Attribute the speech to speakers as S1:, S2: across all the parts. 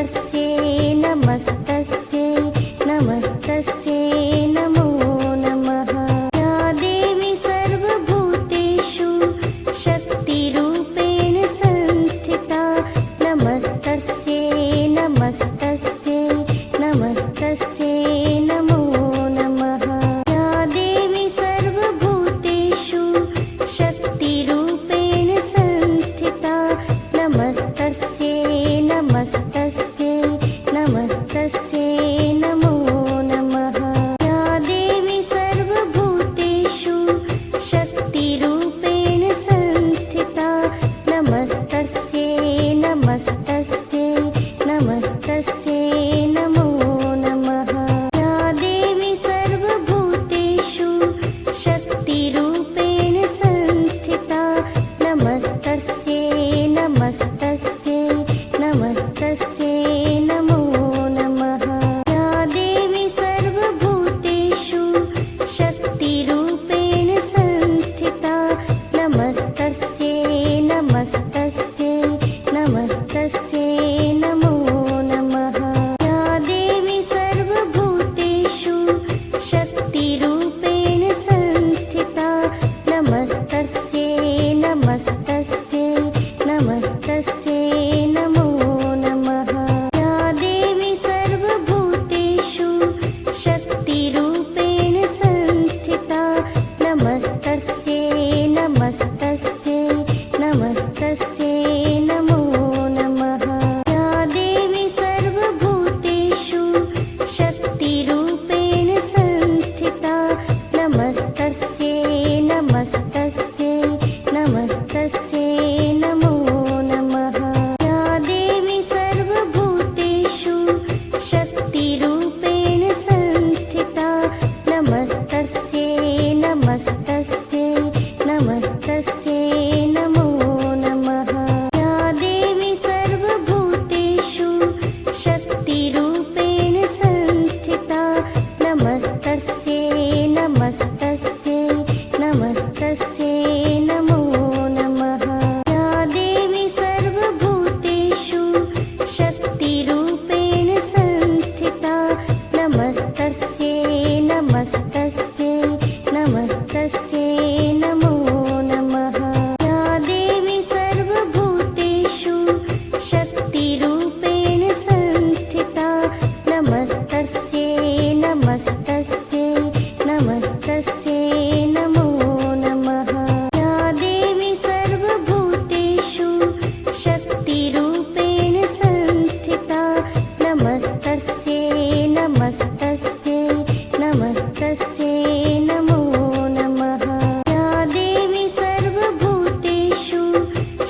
S1: नमस्तस्यै नमस्तस्यै नमस्तस्यै नमो नमः। या देवी सर्वभूतेषु शक्तिरूपेण संस्थिता नमस्तस्यै नमस्तस्यै नमस्तस्यै नमो नमः। या देवी सर्वभूतेषु शक्तिरूपेण संस्थिता नमस्तस्यै नमस्तस्यै नमस्तस्यै नमो नमः। या देवी सर्वभूतेषु शक्तिरूपेण संस्थिता नमस्तस्यै नमस्तस्यै नमस्तस्यै नमो नमः। या देवी सर्वभूतेषु शक्तिरूपेण संस्थिता नमस्तस्यै नमस्तस्यै नमस्तस्यै नमो नमः। या देवी सर्वभूतेषु शक्तिरूपेण संस्थिता नमस्तस्यै नमस्तस्यै नमस्तस्यै नमो नमः। या देवी सर्वभूतेषु शक्तिरूपेण संस्थिता नमस्तस्यै नमस्तस्यै नमस्तस्यै नमो नमः। या देवी सर्वभूतेषु शक्तिरूपेण संस्थिता नमस्तस्यै नमस्तस्यै नमस्तस्यै नमो नमः। या देवी सर्वभूतेषु शक्तिरूपेण संस्थिता नमस्तस्यै नमस्तस्यै नमस्तस्यै नमो नमः। या देवी सर्वभूतेषु शक्तिरूपेण संस्थिता नमस्तस्यै नमस्तस्यै नमस्तस्यै नमो नमः। या देवी सर्वभूतेषु शक्तिरूपेण संस्थिता नमस्तस्यै नमस्तस्यै नमस्तस्यै नमो नमः। या देवी सर्वभूतेषु शक्तिरूपेण संस्थिता नमस्तस्यै नमस्तस्यै नमस्तस्यै नमो नमः। या देवी सर्वभूतेषु शक्तिरूपेण संस्थिता नमस्तस्यै नमस्तस्यै नमस्तस्यै नमो नमः। या देवी सर्वभूतेषु शक्तिरूपेण संस्थिता नमस्तस्यै नमस्तस्यै नमस्तस्यै नमो नमः। या देवी सर्वभूतेषु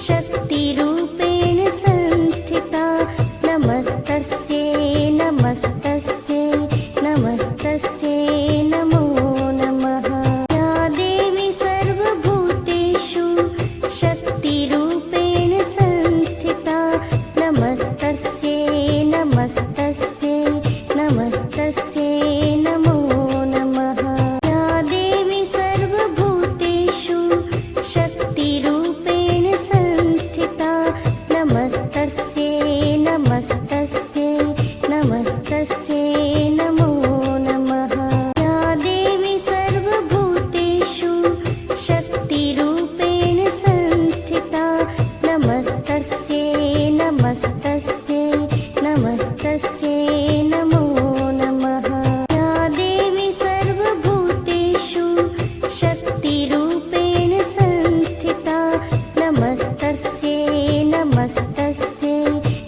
S1: शक्तिरूपेण संस्थिता नमस्तस्यै नमस्तस्यै नमस्तस्यै नमो नमः। या देवी सर्वभूतेषु शक्तिरूपेण संस्थिता नमस्तस्यै नमस्तस्यै नमस्तस्यै नमो नमः। या देवी सर्वभूतेषु शक्तिरूपेण संस्थिता नमस्तस्यै नमस्तस्यै नमस्तस्यै नमो नमः। या देवी सर्वभूतेषु शक्तिरूपेण संस्थिता नमस्तस्यै नमस्तस्यै नमस्तस्यै नमो नमः। या देवी सर्वभूतेषु शक्तिरूपेण संस्थिता नमस्तस्यै नमस्तस्यै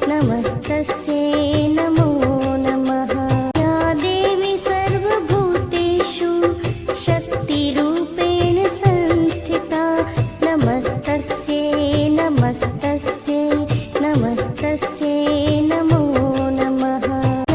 S1: नमस्तस्यै नमो नमः। या देवी सर्वभूतेषु शक्तिरूपेण संस्थिता नमस्तस्यै नमस्तस्यै नमस्तस्यै नमो नमः।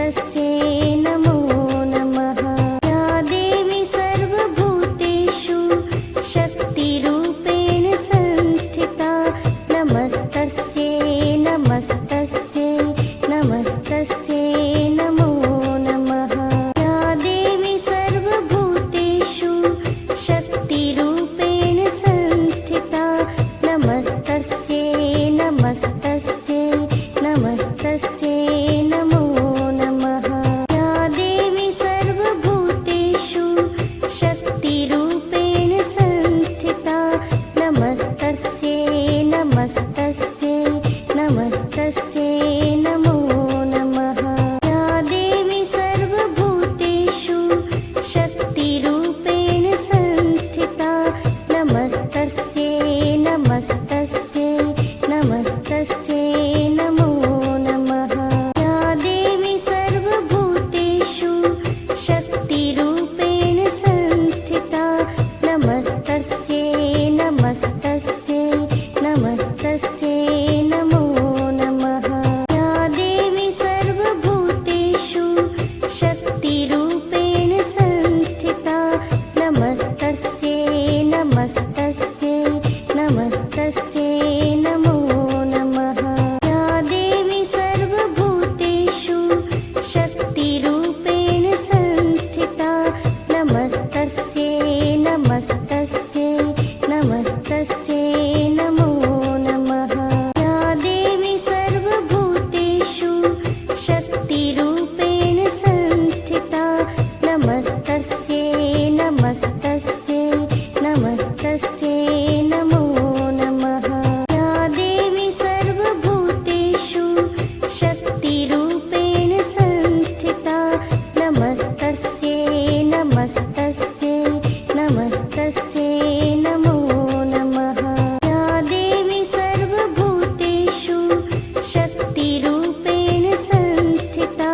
S1: नमस्तस्यै नमो नमः। या देवी सर्वभूतेषु शक्तिरूपेण संस्थिता नमस्तस्यै नमस्तस्यै नमस्तस्यै नमो नमः। या देवी सर्वभूतेषु शक्तिरूपेण संस्थिता नमस्तस्यै नमस्तस्यै नमस्तस्यै नमो नमः। या देवी सर्वभूतेषु शक्तिरूपेण संस्थिता नमस्तस्यै नमस्तस्यै नमस्तस्यै नमो नमः। या देवी सर्वभूतेषु शक्तिरूपेण संस्थिता नमस्तस्यै नमस्तस्यै नमस्तस्यै नमो नमः। या देवी सर्वभूतेषु शक्तिरूपेण संस्थिता नमस्तस्यै नमस्तस्यै नमस्तस्यै नमो नमः। या देवी सर्वभूतेषु शक्तिरूपेण संस्थिता नमस्तस्यै नमस्तस्यै नमस्तस्यै नमो नमः। या देवी सर्वभूतेषु शक्तिरूपेण संस्थिता नमस्तस्यै नमस्तस्यै नमस्तस्यै नमो नमः। या देवी सर्वभूतेषु शक्तिरूपेण संस्थिता नमस्तस्यै नमस्तस्यै नमस्तस्यै नमो नमः। या देवी सर्वभूतेषु शक्तिरूपेण संस्थिता नमस्तस्यै नमस्तस्यै नमस्तस्यै नमो नमः। या देवी सर्वभूतेषु शक्तिरूपेण संस्थिता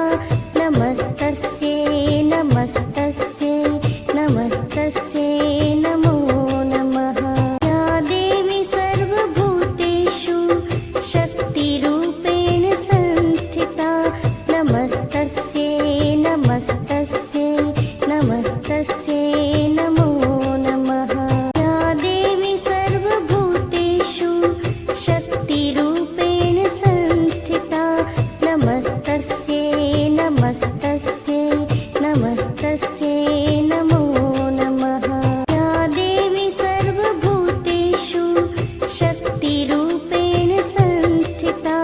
S1: नमस्तस्यै नमस्तस्यै नमस्तस्यै नमो नमः। या देवी सर्वभूतेषु शक्तिरूपेण संस्थिता नमस्तस्यै नमस्तस्यै नमस्तस्यै नमो नमः। या देवी सर्वभूतेषु शक्तिरूपेण संस्थिता नमस्तस्यै नमस्तस्यै नमस्तस्यै नमो नमः। या देवी सर्वभूतेषु शक्तिरूपेण संस्थिता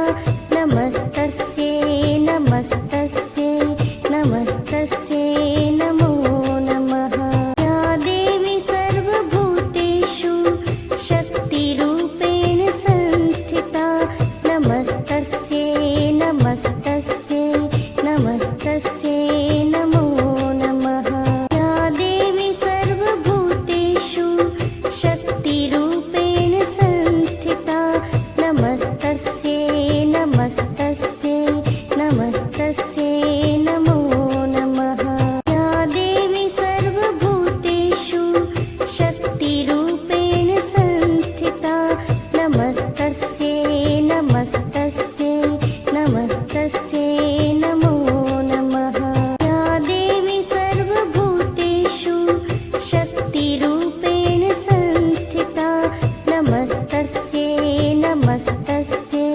S1: नमस्तस्यै नमस्तस्यै नमस्तस्यै नमो नमः। या देवी सर्वभूतेषु शक्तिरूपेण संस्थिता नमस्तस्यै नमस्तस्यै नमस्तस्यै नमो नमः। या देवी सर्वभूतेषु शक्तिरूपेण संस्थिता नमस्तस्यै नमस्तस्यै नमस्तस्यै नमो नमः। या देवी सर्वभूतेषु शक्तिरूपेण संस्थिता नमस्तस्यै नमस्तस्यै नमस्तस्यै नमो नमः। या देवी सर्वभूतेषु शक्तिरूपेण संस्थिता नमस्तस्यै नमस्तस्यै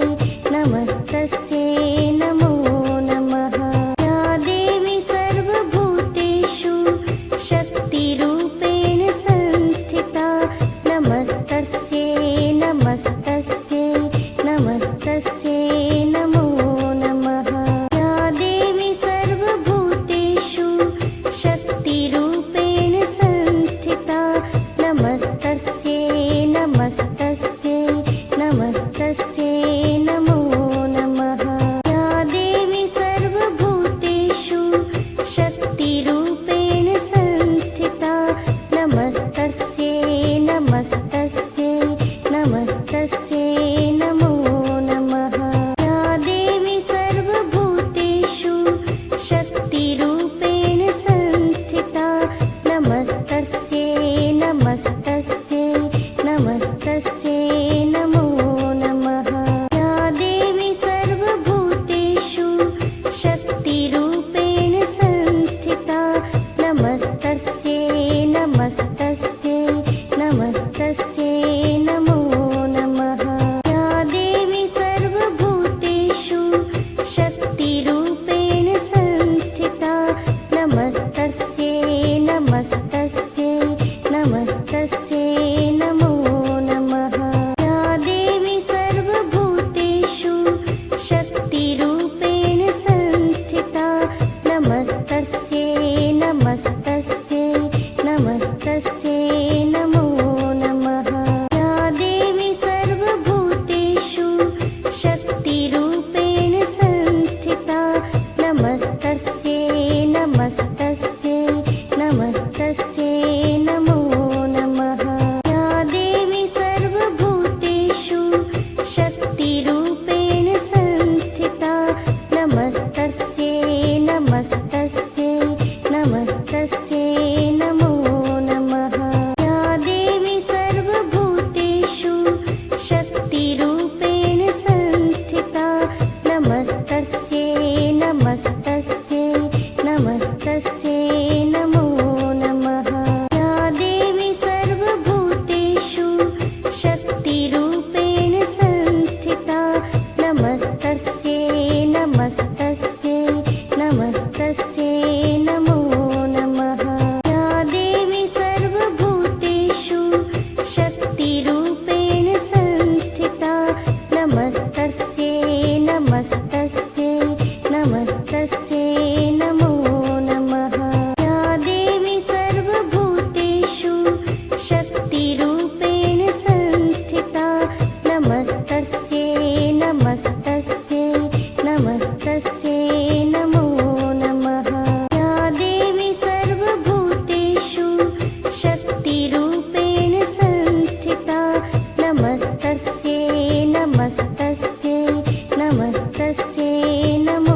S1: नमस्तस्यै नमो नमः। या नमस्तस्यै नमो नमः। या देवी सर्वभूतेषु शक्तिरूपेण संस्थिता नमस्तस्यै नमस्तस्यै नमस्तस्यै नमो नमः। या देवी सर्वभूतेषु शक्तिरूपेण संस्थिता नमस्तस्यै नमस्तस्यै नमस्तस्यै नमो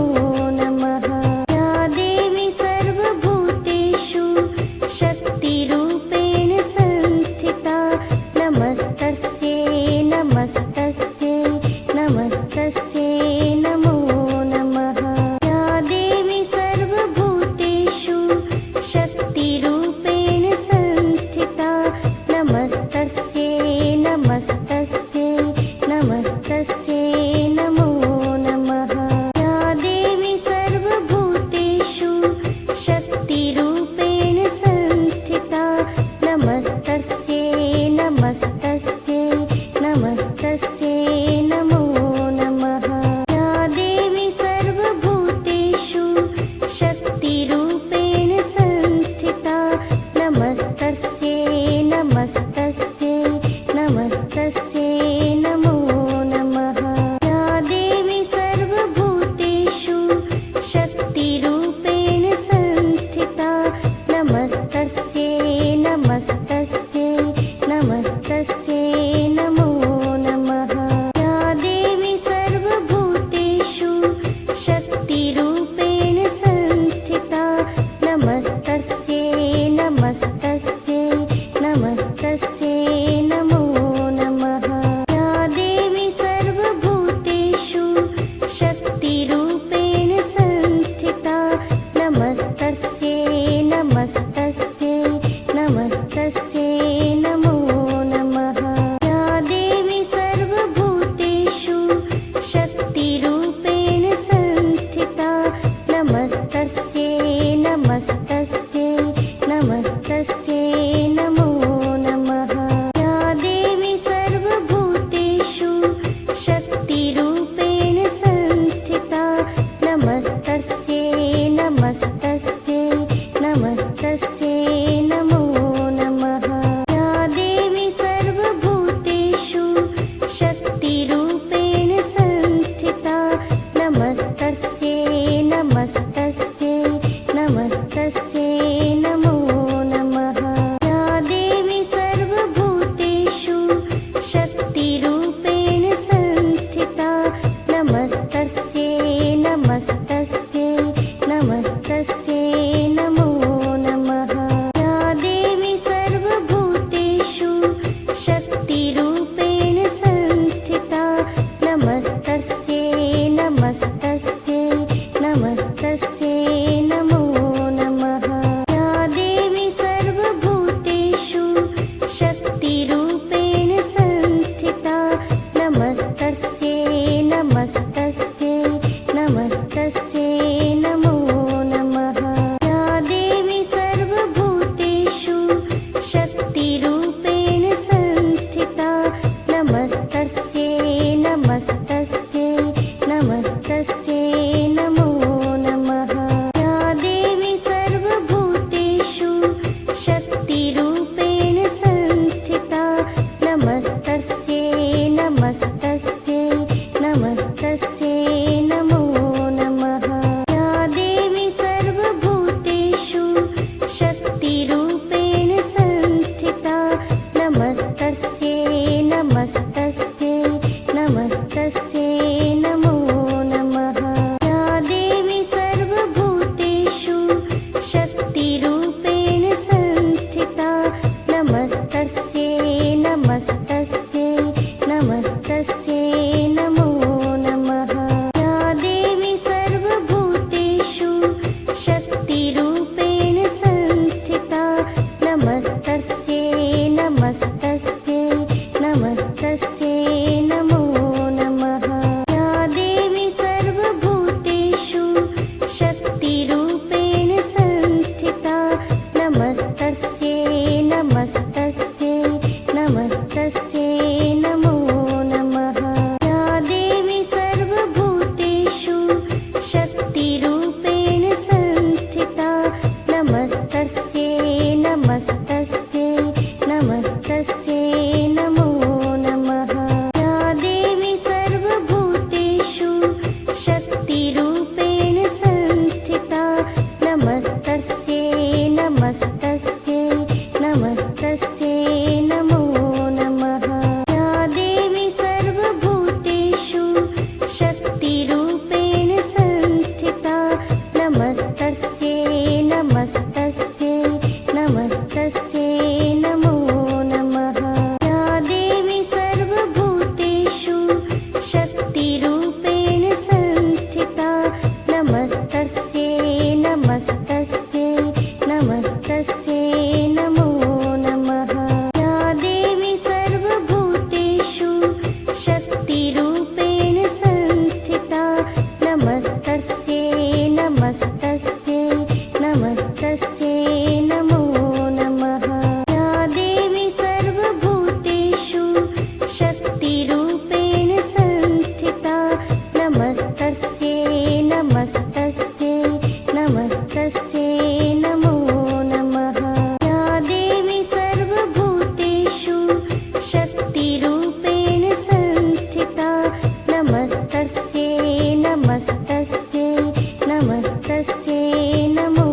S1: नमस्तस्यै नमो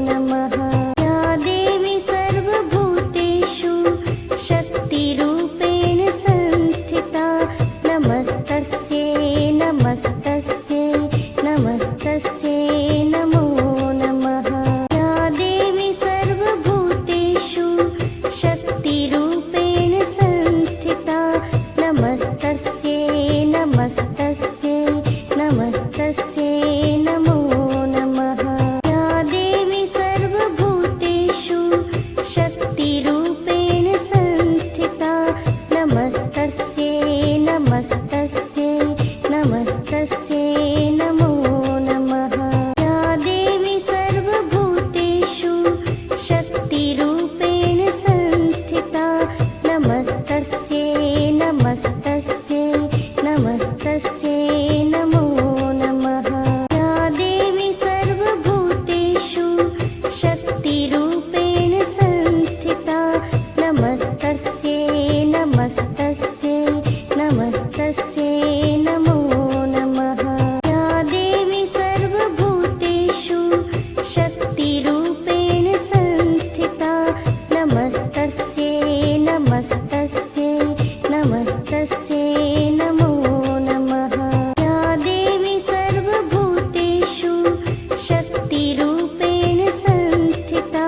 S1: नमः। या देवी सर्वभूतेषु शक्तिरूपेण संस्थिता नमस्तस्यै नमस्तस्यै नमस्तस्यै नमो नमः। या देवी सर्वभूतेषु शक्तिरूपेण संस्थिता नमस्तस्यै नमस्तस्यै नमस्तस्यै नमो नमः। या देवी सर्वभूतेषु शक्तिरूपेण संस्थिता नमस्तस्यै नमस्तस्यै नमस्तस्यै नमो नमः। या देवी सर्वभूतेषु शक्तिरूपेण संस्थिता नमस्तस्यै नमस्तस्यै नमस्तस्यै नमो नमः। या देवी सर्वभूतेषु शक्तिरूपेण संस्थिता नमस्तस्यै नमस्तस्यै नमस्तस्यै नमो नमः। या देवी सर्वभूतेषु शक्तिरूपेण संस्थिता नमस्तस्यै नमस्तस्यै नमस्तस्यै नमो नमः। या देवी सर्वभूतेषु शक्तिरूपेण संस्थिता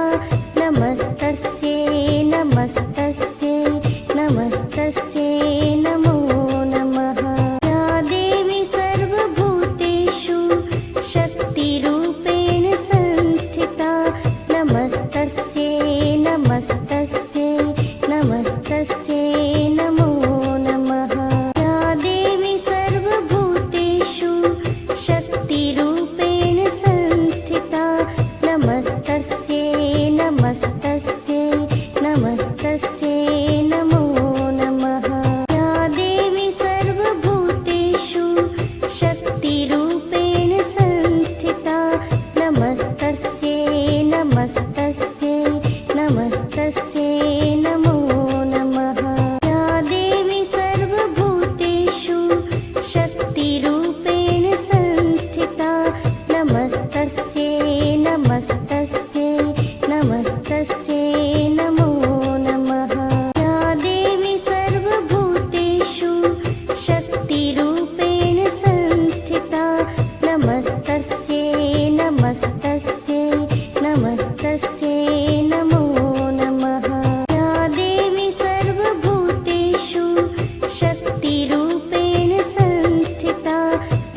S1: नमस्तस्यै नमस्तस्यै नमस्तस्यै नमो नमः। या देवी सर्वभूतेषु शक्तिरूपेण संस्थिता नमस्तस्यै नमस्तस्यै नमस्तस्यै नमो नमः। या देवी सर्वभूतेषु शक्तिरूपेण संस्थिता नमस्तस्यै नमस्तस्यै नमस्तस्यै नमो नमः। या देवी सर्वभूतेषु शक्तिरूपेण संस्थिता नमस्तस्यै नमस्तस्यै नमस्तस्यै नमो नमः। या देवी सर्वभूतेषु शक्तिरूपेण संस्थिता नमस्तस्यै नमस्तस्यै नमस्तस्यै नमो नमः। या देवी सर्वभूतेषु शक्तिरूपेण संस्थिता नमस्तस्यै नमस्तस्यै नमस्तस्यै नमो नमः। या देवी सर्वभूतेषु शक्तिरूपेण संस्थिता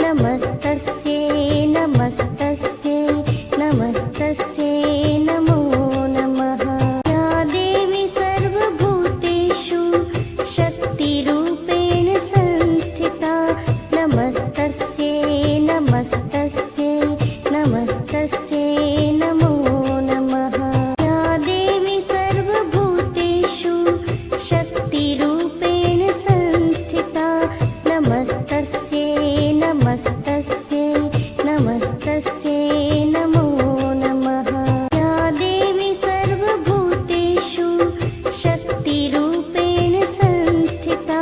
S1: नमस्तस्यै नमस्तस्यै नमस्तस्यै नमो नमः। या देवी सर्वभूतेषु शक्तिरूपेण संस्थिता नमस्तस्यै नमस्तस्यै नमस्तस्यै नमो नमः। या देवी सर्वभूतेषु शक्तिरूपेण संस्थिता नमस्तस्यै नमस्तस्यै नमस्तस्यै नमो नमः। या देवी सर्वभूतेषु शक्तिरूपेण संस्थिता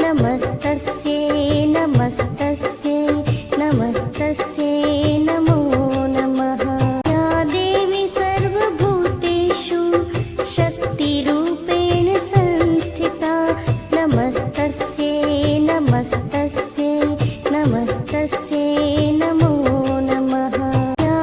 S1: नमस्तस्यै नमस्तस्यै नमस्तस्यै नमो नमः। या देवी सर्वभूतेषु शक्तिरूपेण संस्थिता नमस्तस्यै नमस्तस्यै नमस्तस्यै नमो नमः। या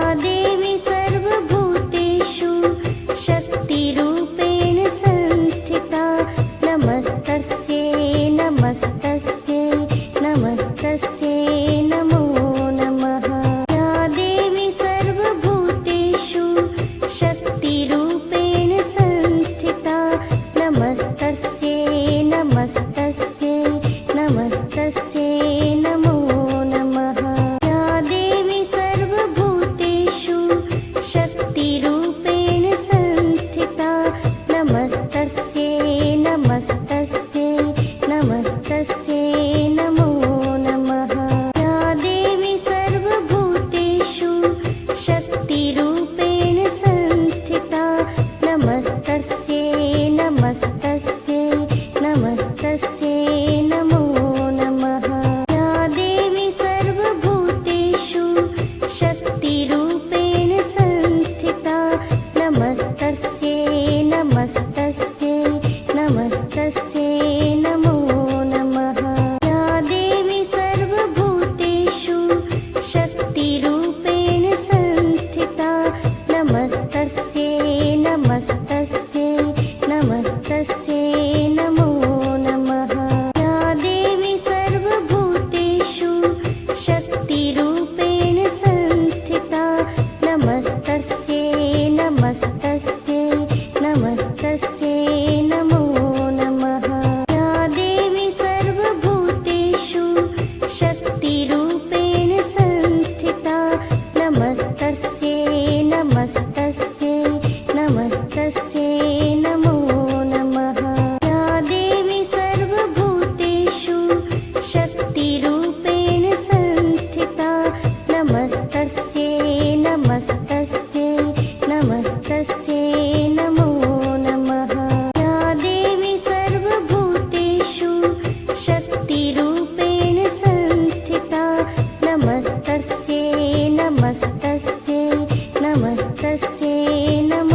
S1: नमस्तस्यै नमः